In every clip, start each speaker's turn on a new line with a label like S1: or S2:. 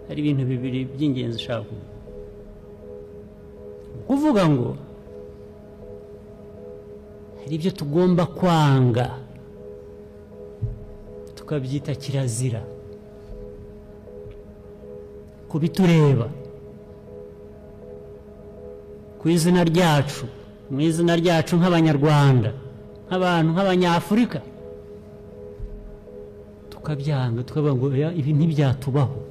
S1: hari ibintu bibiri by'ingenzi ushaka kuvuga ngo hari ibyo tugomba kwanga tukabyita kirazira kubitureba ku izina ryacu mu izina ryacu nk'abanyarwanda nk'abantu nk'abanyafurika tukabyanga tukavuga ngo ibi ntibyatubaho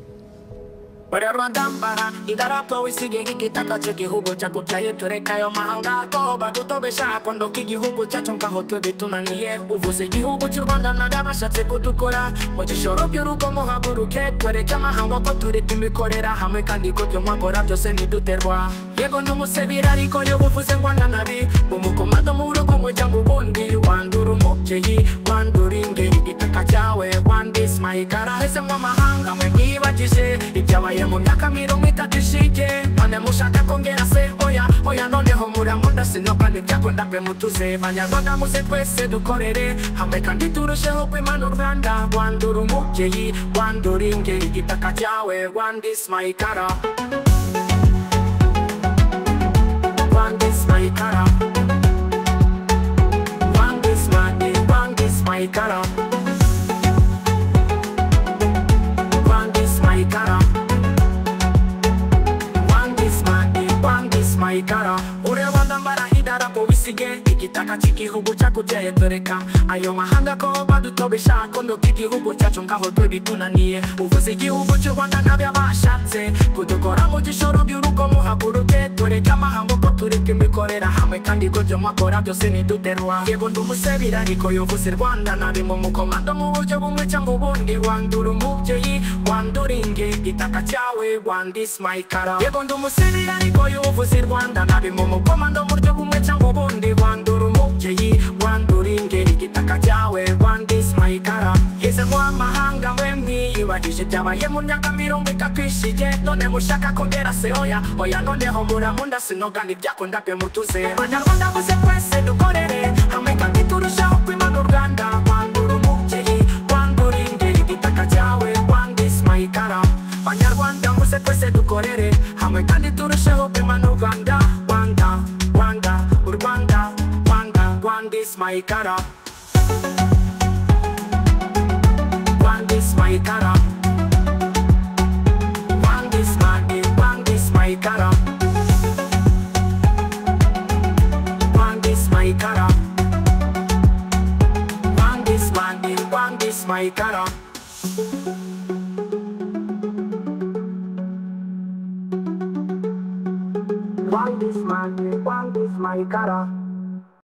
S2: Rwanda mbara idarapo wisige igitaka cy'igihugu cyaguteye tureka yo mahanga ko badutobesha kondo k'igihugu cyacu ngaho tubitunaniye uvuze igihugu cy'u Rwanda n'abashatse kudukora mu gishoro by'urugomo haguruke tureka amahanga ko turi imikorera hamwe kandi ko byo mwakora byose ntiduterwa yego n'umusebira ariko yo uvuze Rwanda nabi umukomando mu rugo mu cyangwa ubundi wandura umubyeyi wandura ingeri igitaka cyawe wandis mayikara hese mu mahanga mwe mwibagije ibyabaye mu myaka 30 ishike none mushaka kongera se oya noneho muramunda sinoka ntibyakunda pe mutuze banyarwanda muze twese dukorere hamwe kandi turusheho kwimana u Rwanda wandura umubyeyi wandura ingeri igitaka cyawe wandis mayikara wandis mayikara wandis mayikara Mayikara ureba ndambara idarapo wisige igitaka cy'igihugu cyakuteye tureka ayo mahanga ko badutobesha kondo k'igihugu cyacu ngaho tubitunaniye uvuze igihugu cy'u Rwanda n'abashatse kudukora mu gishoro by'urugomo haguruke tureka amahanga ko tureka imikorera hamwe kandi ko byo mwakora byose ntiduterwa yego nd'umusebira ariko yovuze Rwanda nabi mu mukomando mu buryo bumwe cyangwa ubundi wandura umubyeyi wandura igitaka cyawe wandis mayikara yego nd'umusebira ariko yovuze Rwanda nabi mu mukomando mu buryo bumwe cyangwa ubundi wandura umubyeyi wandura ingeri igitaka cyawe wandis mayikara heze mu amahanga mwe mwiyubagije byabaye mu myaka 30 ishije none mushaka kongera se oya noneho muramunda sinoga ntibyakunda pe mutuze banyarwanda muze twese dukorere hamwe kandi turushaho kwimana u Rwanda wandura umubyeyi wandura ingeri igitaka cyawe wandis mayikara banyarwanda muze twese dukorere hamwe kandi turushaho kwimana u Rwanda u Rwanda wandis mayikara wandis mayikara wandis mayikara wandis mayikara wandis mayikara wandis mayikara